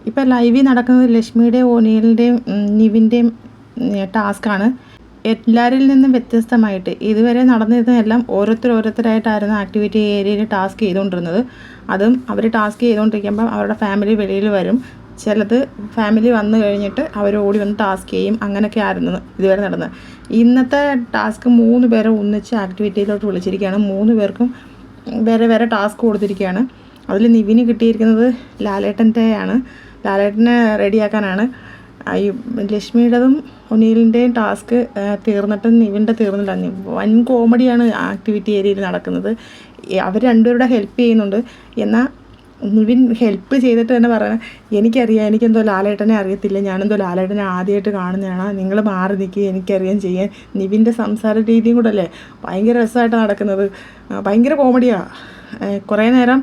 ഇപ്പോൾ ലൈവിൽ നടക്കുന്നത് ലക്ഷ്മിയുടെയും ഒനിയലിൻ്റെയും നിവിൻ്റെയും ടാസ്ക്കാണ്. എല്ലാവരിൽ നിന്നും വ്യത്യസ്തമായിട്ട് ഇതുവരെ നടന്നിരുന്നതെല്ലാം ഓരോരുത്തരായിട്ടായിരുന്നു ആക്ടിവിറ്റി ഏരിയയിൽ ടാസ്ക് ചെയ്തുകൊണ്ടിരുന്നത്. അതും അവർ ടാസ്ക് ചെയ്തുകൊണ്ടിരിക്കുമ്പം അവരുടെ ഫാമിലി വെളിയിൽ വരും. ചിലത് ഫാമിലി വന്നു കഴിഞ്ഞിട്ട് അവർ ഓടി വന്ന് ടാസ്ക് ചെയ്യും. അങ്ങനെയൊക്കെ ആയിരുന്നു ഇതുവരെ നടന്നത്. ഇന്നത്തെ ടാസ്ക് 3 പേരെ ഒന്നിച്ച് ആക്ടിവിറ്റിയിലോട്ട് വിളിച്ചിരിക്കുകയാണ്. 3 പേർക്കും വേറെ വേറെ ടാസ്ക് കൊടുത്തിരിക്കുകയാണ്. അതിൽ നിവിന് കിട്ടിയിരിക്കുന്നത് ലാലേട്ടൻ്റെയാണ്. ലാലേട്ടനെ റെഡിയാക്കാനാണ്. ഈ ലക്ഷ്മിയുടേതും ഒനിയലിൻ്റെയും ടാസ്ക് തീർന്നിട്ടും നിവിൻ്റെ തീർന്നില്ല. വൻ കോമഡിയാണ് ആക്ടിവിറ്റി ഏരിയയിൽ നടക്കുന്നത്. അവർ രണ്ടുപേരുടെ ഹെൽപ്പ് ചെയ്യുന്നുണ്ട്. എന്നാൽ നിവിൻ ഹെൽപ്പ് ചെയ്തിട്ട് തന്നെ പറയണം, എനിക്കറിയാം, എനിക്കെന്തോ ലാലേട്ടനെ അറിയത്തില്ല, ഞാനെന്തോ ലാലേട്ടനെ ആദ്യമായിട്ട് കാണുന്നതാണ്, നിങ്ങൾ മാറി നിൽക്കുക, എനിക്കറിയാം ചെയ്യാൻ. നിവിൻ്റെ സംസാര രീതിയും കൂടെ അല്ലേ ഭയങ്കര രസമായിട്ട് നടക്കുന്നത്. ഭയങ്കര കോമഡിയാണ്. കുറേ നേരം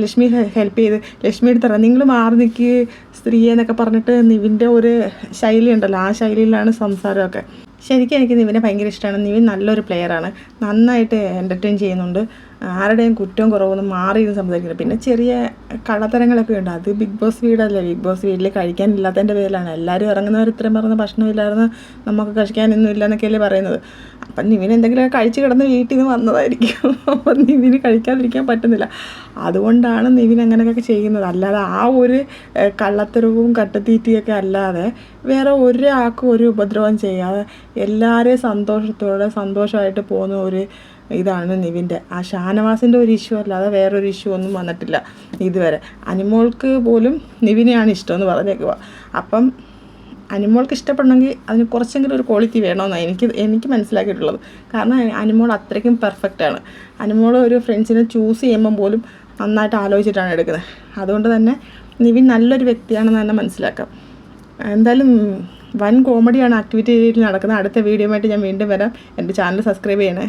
ലക്ഷ്മി ഹെൽപ്പ് ചെയ്ത് ലക്ഷ്മി എടുത്തറ നിങ്ങൾ മാറി നിൽക്കുക സ്ത്രീയെ എന്നൊക്കെ പറഞ്ഞിട്ട് നിവിൻ്റെ ഒരു ശൈലി ഉണ്ടല്ലോ, ആ ശൈലിയിലാണ് സംസാരമൊക്കെ. ശരിക്കും എനിക്ക് നിവിനെ ഭയങ്കര ഇഷ്ടമാണ്. നിവിൻ നല്ലൊരു പ്ലെയറാണ്. നന്നായിട്ട് എൻ്റർടൈൻ ചെയ്യുന്നുണ്ട്. ആരുടെയും കുറ്റവും കുറവൊന്നും മാറിയിരുന്ന് സംസാരിക്കില്ല. പിന്നെ ചെറിയ കള്ളത്തരങ്ങളൊക്കെ ഉണ്ട്. അത് ബിഗ് ബോസ് വീടല്ലേ. ബിഗ് ബോസ് വീട്ടിൽ കഴിക്കാനില്ലാത്തതിൻ്റെ പേരിലാണ് എല്ലാവരും ഇറങ്ങുന്നവർ ഇത്രയും പറഞ്ഞ ഭക്ഷണമില്ലായിരുന്നു, നമുക്ക് കഴിക്കാനൊന്നും ഇല്ല എന്നൊക്കെയല്ലേ പറയുന്നത്. അപ്പം നിവിന് എന്തെങ്കിലുമൊക്കെ കഴിച്ച് കിടന്ന് വീട്ടിൽ നിന്ന് വന്നതായിരിക്കും. അപ്പം നിവിന് കഴിക്കാതിരിക്കാൻ പറ്റുന്നില്ല. അതുകൊണ്ടാണ് നിവിൻ അങ്ങനെയൊക്കെ ചെയ്യുന്നത്. അല്ലാതെ ആ ഒരു കള്ളത്തരവും കട്ടത്തീറ്റിയൊക്കെ അല്ലാതെ വേറെ ഒരാൾക്കും ഒരു ഉപദ്രവം ചെയ്യാതെ എല്ലാവരെയും സന്തോഷമായിട്ട് പോകുന്ന ഒരു ഇതാണ് നിവിൻ്റെ. ആ ഷാനവാസിൻ്റെ ഒരു ഇഷ്യൂ അല്ലാതെ വേറൊരു ഇഷ്യൂ ഒന്നും വന്നിട്ടില്ല ഇതുവരെ. അനിമോൾക്ക് പോലും നിവിനെയാണ് ഇഷ്ടമെന്ന് പറഞ്ഞേക്കുക. അപ്പം അനിമോൾക്ക് ഇഷ്ടപ്പെടണമെങ്കിൽ അതിന് കുറച്ചെങ്കിലും ഒരു ക്വാളിറ്റി വേണമെന്നാണ് എനിക്ക് മനസ്സിലാക്കിയിട്ടുള്ളത്. കാരണം അനിമോൾ അത്രയ്ക്കും പെർഫെക്റ്റാണ്. അനിമോൾ ഒരു ഫ്രണ്ട്സിനെ ചൂസ് ചെയ്യുമ്പം പോലും നന്നായിട്ട് ആലോചിച്ചിട്ടാണ് എടുക്കുന്നത്. അതുകൊണ്ട് തന്നെ നിവിൻ നല്ലൊരു വ്യക്തിയാണെന്ന് തന്നെ മനസ്സിലാക്കാം. എന്തായാലും വൻ കോമഡിയാണ് ആക്ടിവിറ്റി ഏരിയയിൽ നടക്കുന്നത്. അടുത്ത വീഡിയോ ആയിട്ട് ഞാൻ വീണ്ടും വരാം. എൻ്റെ ചാനൽ സബ്സ്ക്രൈബ് ചെയ്യണേ.